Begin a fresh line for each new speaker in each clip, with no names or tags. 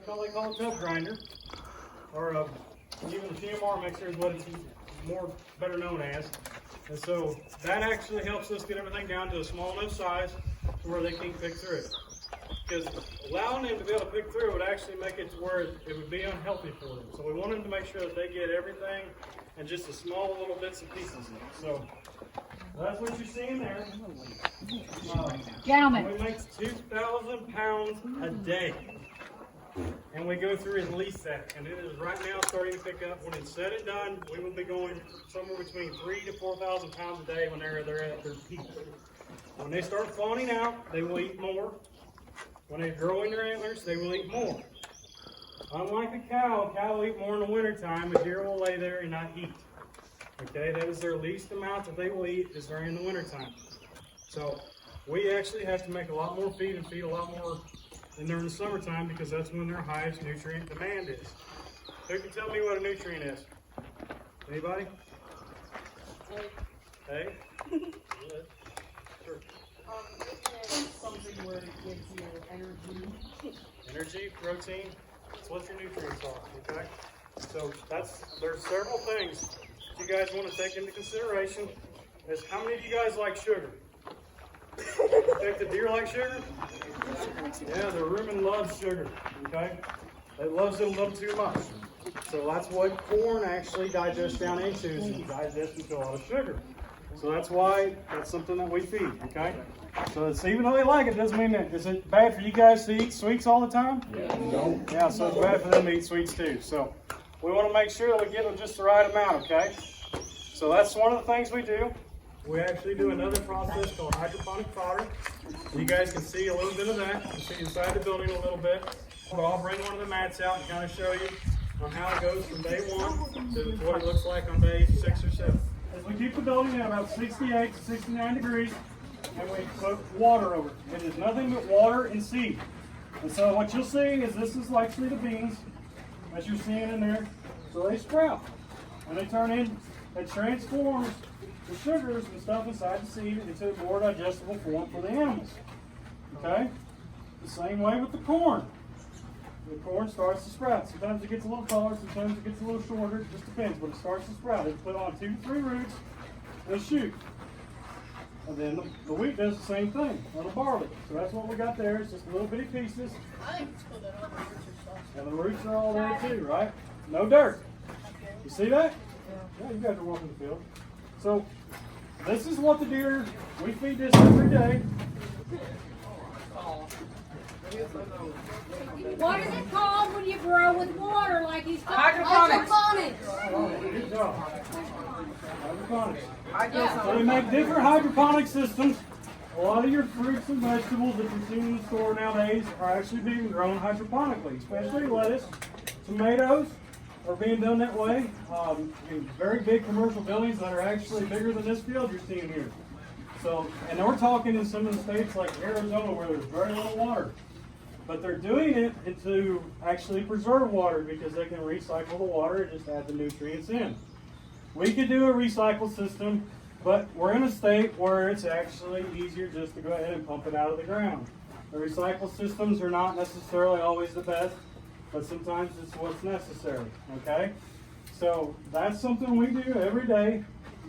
they call a tub grinder, or even a TMR mixer is what it's better known as. And so that actually helps us get everything down to a small enough size to where they can pick through it. Because allowing them to be able to pick through would actually make it to where it would be unhealthy for them. So we want them to make sure that they get everything in just a small little bits and pieces. So that's what you're seeing there.
Gentlemen.
We make 2,000 pounds a day. And we go through at least that. And it is right now starting to pick up. When it's said and done, we will be going somewhere between 3,000 to 4,000 pounds a day when they're at their peak. When they start fawning out, they will eat more. When they're growing their antlers, they will eat more. Unlike a cow will eat more in the wintertime. A deer will lay there and not eat. Okay, that is their least amount that they will eat is during the wintertime. So we actually have to make a lot more feed and feed a lot more than during the summertime because that's when their highest nutrient demand is. Who can tell me what a nutrient is? Anybody? Hey? Sure.
Something where it gives you energy.
Energy, protein, that's what your nutrients are, okay? So there's several things you guys want to take into consideration. Is how many of you guys like sugar? Think the deer like sugar? Yeah, the rumen loves sugar, okay? It loves it a little too much. So that's what corn actually digests down into, is it digests into a lot of sugar. So that's why that's something that we feed, okay? So it's, even though they like it, doesn't mean that. Is it bad for you guys to eat sweets all the time? No. Yeah, so it's bad for them to eat sweets too. So we want to make sure that we give them just the right amount, okay? So that's one of the things we do. We actually do another process called hydroponic fodder. You guys can see a little bit of that. You can see inside the building a little bit. But I'll bring one of the mats out and kind of show you on how it goes from day 1 to what it looks like on day 6 or 7. As we keep the building at about 68 to 69 degrees, and we put water over it. It is nothing but water and seed. And so what you'll see is this is actually the beans, as you're seeing in there. So they sprout, and they turn in, it transforms the sugars and stuff inside the seed into a more digestible form for the animals. Okay? The same way with the corn. The corn starts to sprout. Sometimes it gets a little taller, sometimes it gets a little shorter, it just depends, but it starts to sprout. It's put on 2 to 3 roots and a shoot. And then the wheat does the same thing, on the barley. So that's what we got there, it's just little bitty pieces.
I think it's cool that all the roots are soft.
And the roots are all there too, right? No dirt. You see that? Yeah, you guys are walking the field. So this is what the deer, we feed this every day.
What is it called when you grow with water like he's talking?
Hydroponics.
Good job. Hydroponics. So they make different hydroponic systems. A lot of your fruits and vegetables that you see in the store nowadays are actually being grown hydroponically, especially lettuce, tomatoes are being done that way. In very big commercial buildings that are actually bigger than this field you're seeing here. So, and we're talking in some of the states like Arizona where there's very little water. But they're doing it to actually preserve water because they can recycle the water and just add the nutrients in. We could do a recycle system, but we're in a state where it's actually easier just to go ahead and pump it out of the ground. The recycle systems are not necessarily always the best, but sometimes it's what's necessary, okay? So that's something we do every day,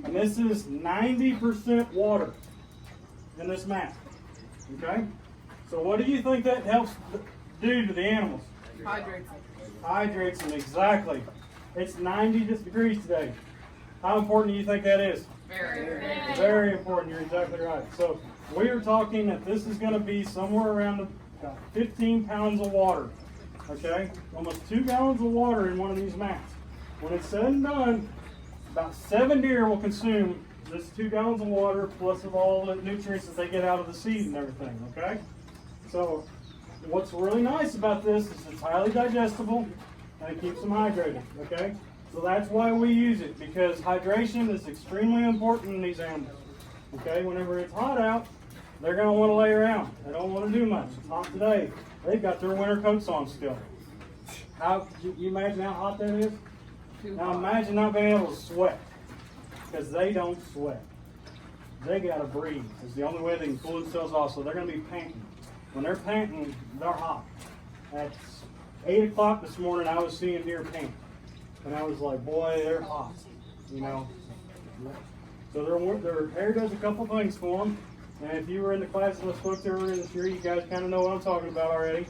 and this is 90% water in this mat, okay? So what do you think that helps do to the animals?
Hydrates.
Hydrates them, exactly. It's 90 degrees today. How important do you think that is? Very important, you're exactly right. So we are talking that this is going to be somewhere around 15 pounds of water, okay? Almost 2 gallons of water in one of these mats. When it's said and done, about 7 deer will consume this 2 gallons of water plus of all the nutrients that they get out of the seed and everything, okay? So what's really nice about this is it's highly digestible and it keeps them hydrated, okay? So that's why we use it, because hydration is extremely important in these animals, okay? Whenever it's hot out, they're going to want to lay around. They don't want to do much. It's hot today. They've got their winter coats on still. How, you imagine how hot that is? Now imagine not being able to sweat, because they don't sweat. They got to breathe. It's the only way they can cool themselves off, so they're going to be panting. When they're panting, they're hot. That's 8 o'clock this morning, I was seeing deer paint. And I was like, boy, they're hot, you know. So their hair does a couple things for them. And if you were in the classes I spoke to earlier this year, you guys kind of know what I'm talking about already.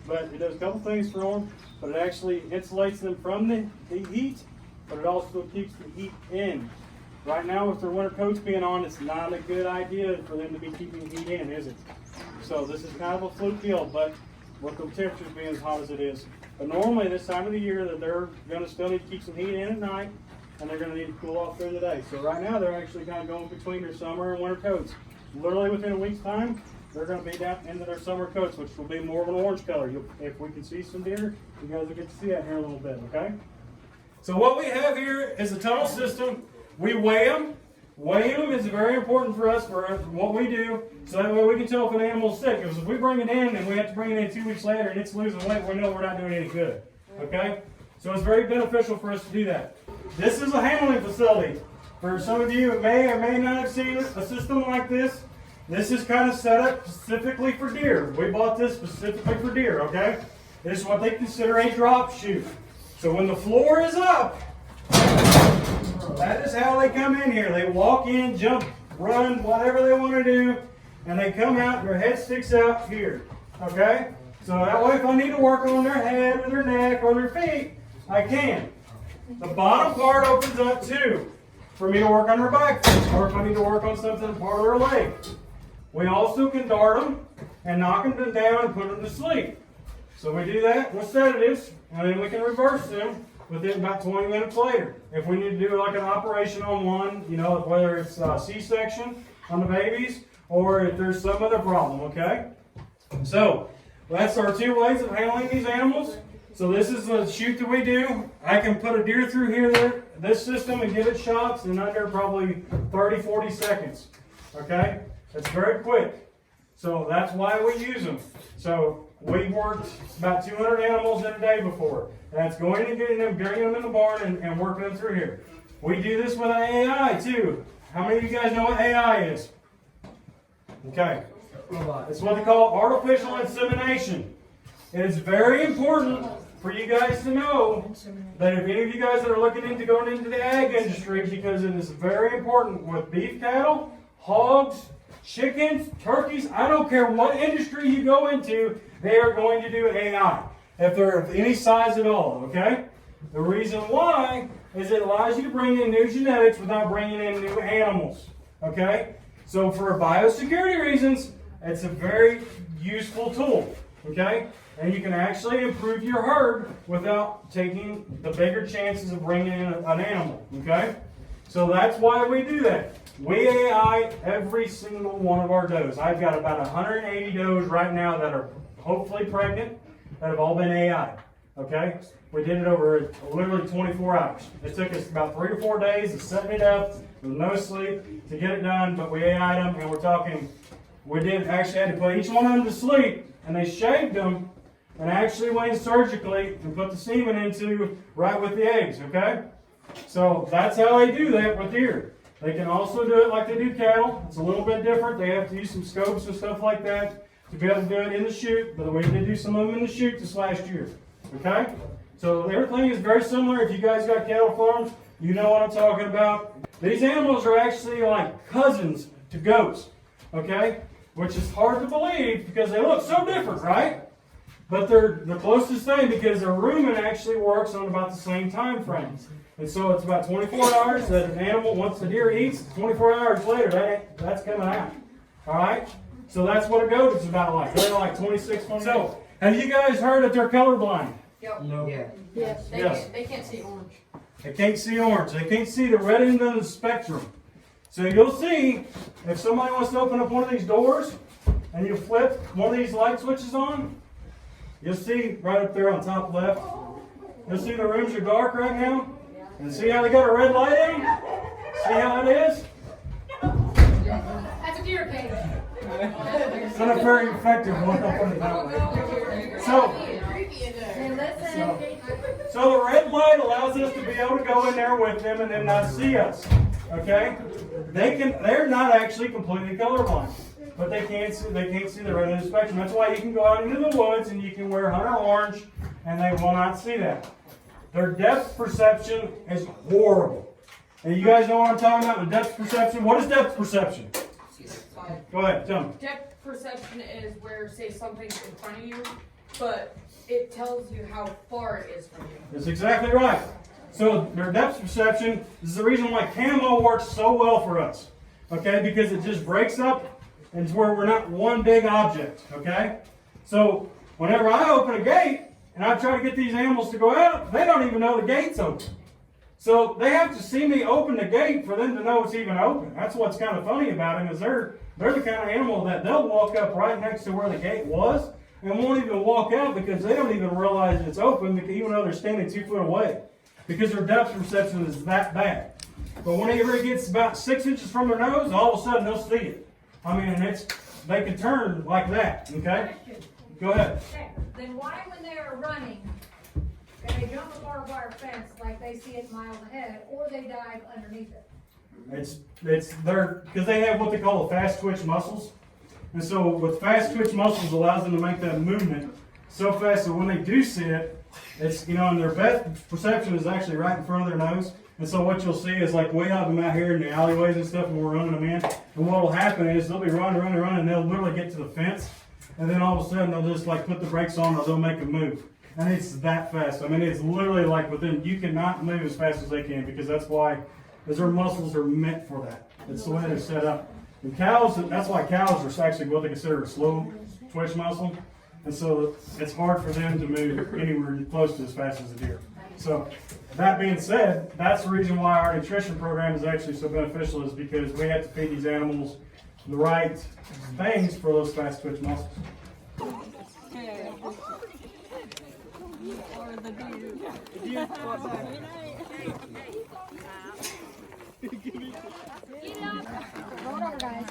But it does a couple things for them. But it actually insulates them from the heat, but it also keeps the heat in. Right now, with their winter coats being on, it's not a good idea for them to be keeping heat in, is it? So this is kind of a fluke deal, but with the temperatures being as hot as it is. But normally this time of the year that they're going to still need to keep some heat in at night, and they're going to need to cool off during the day. So right now they're actually kind of going between their summer and winter coats. Literally within a week's time, they're going to be down into their summer coats, which will be more of an orange color. If we can see some deer, you guys will get to see that here in a little bit, okay? So what we have here is a tunnel system. We weigh them. Weighing them is very important for us for what we do, so that way we can tell if an animal's sick. Because if we bring it in and we have to bring it in 2 weeks later and it's losing weight, we know we're not doing any good. Okay? So it's very beneficial for us to do that. This is a handling facility. For some of you who may or may not have seen a system like this, this is kind of set up specifically for deer. We bought this specifically for deer, okay? This is what they consider a drop chute. So when the floor is up, that is how they come in here. They walk in, jump, run, whatever they want to do, and they come out and their head sticks out here. Okay? So that way if I need to work on their head or their neck or their feet, I can. The bottom part opens up too for me to work on their back or if I need to work on something part of their leg. We also can dart them and knock them down and put them to sleep. So we do that with sedatives, and then we can reverse them within about 20 minutes later. If we need to do like an operation on one, you know, whether it's C-section on the babies or if there's some other problem, okay? So that's our 2 ways of handling these animals. So this is the chute that we do. I can put a deer through here, this system, and give it shots in under probably 30, 40 seconds, okay? It's very quick. So that's why we use them. So we worked about 200 animals in a day before. That's going and getting them, bringing them in the barn and working them through here. We do this with AI too. How many of you guys know what AI is? Okay. It's what they call artificial insemination. It is very important for you guys to know that if any of you guys that are looking into going into the ag industry, because it is very important with beef cattle, hogs, chickens, turkeys, I don't care what industry you go into, they are going to do AI. If they're of any size at all, okay? The reason why is it allows you to bring in new genetics without bringing in new animals, okay? So for biosecurity reasons, it's a very useful tool, okay? And you can actually improve your herd without taking the bigger chances of bringing in an animal, okay? So that's why we do that. We AI every single one of our does. I've got about 180 does right now that are hopefully pregnant that have all been AI, okay? We did it over literally 24 hours. It took us about 3 or 4 days of setting it up with no sleep to get it done, but we AI'd them, and we're talking, we did actually had to put each one of them to sleep, and they shaved them and actually went in surgically and put the semen into right with the eggs, okay? So that's how they do that with deer. They can also do it like they do cattle. It's a little bit different. They have to use some scopes and stuff like that to be able to do it in the chute, but we did do some of them in the chute this last year, okay? So everything is very similar. If you guys got cattle farms, you know what I'm talking about. These animals are actually like cousins to goats, okay? Which is hard to believe because they look so different, right? But they're the closest thing because their rumen actually works on about the same time frame. And so it's about 24 hours that an animal, once the deer eats, 24 hours later, that's coming out. All right? So that's what a goat is about like. They're like 26, 28. So, have you guys heard that they're colorblind?
Yep.
No.
Yeah. Yes. They can't see orange.
They can't see orange. They can't see the red end of the spectrum. So you'll see, if somebody wants to open up one of these doors, and you flip one of these light switches on, you'll see right up there on top left, you'll see the rooms are dark right now. And see how they got a red light in? See how it is?
That's a deer cage.
It's not a very effective one, I'll put it that way. So the red light allows us to be able to go in there with them and then not see us. Okay? They're not actually completely colorblind. But they can't see the red end of the spectrum. That's why you can go out into the woods and you can wear hunter orange and they will not see that. Their depth perception is horrible. And you guys know what I'm talking about with depth perception? What is depth perception? Go ahead, tell me.
Depth perception is where, say, something's in front of you, but it tells you how far it is from you.
That's exactly right. So their depth perception is the reason why camo works so well for us. Okay, because it just breaks up and it's where we're not one big object. Okay? So whenever I open a gate and I try to get these animals to go out, they don't even know the gate's open. So they have to see me open the gate for them to know it's even open. That's what's kind of funny about them is they're the kind of animal that they'll walk up right next to where the gate was and won't even walk out because they don't even realize it's open even though they're standing 2 foot away. Because their depth perception is that bad. But whenever it gets about 6 inches from their nose, all of a sudden they'll see it. I mean, they can turn like that, okay?
Question.
Go ahead.
Okay, then why when they are running, they jump a barbed wire fence like they see it miles ahead, or they dive underneath it?
It's because they have what they call fast twitch muscles. And so with fast twitch muscles allows them to make that movement so fast that when they do see it, it's, and their best perception is actually right in front of their nose. And so what you'll see is like we have them out here in the alleyways and stuff when we're running them in. And what will happen is they'll be running, and they'll literally get to the fence. And then all of a sudden they'll just like put the brakes on or they'll make a move. And it's that fast. I mean, it's literally like you cannot move as fast as they can because that's their muscles are meant for that. It's the way they're set up. And cows, that's why cows are actually what they consider a slow twitch muscle. And so it's hard for them to move anywhere close to as fast as a deer. So that being said, that's the reason why our nutrition program is actually so beneficial is because we have to feed these animals the right things for those fast twitch muscles.
Hold on, guys.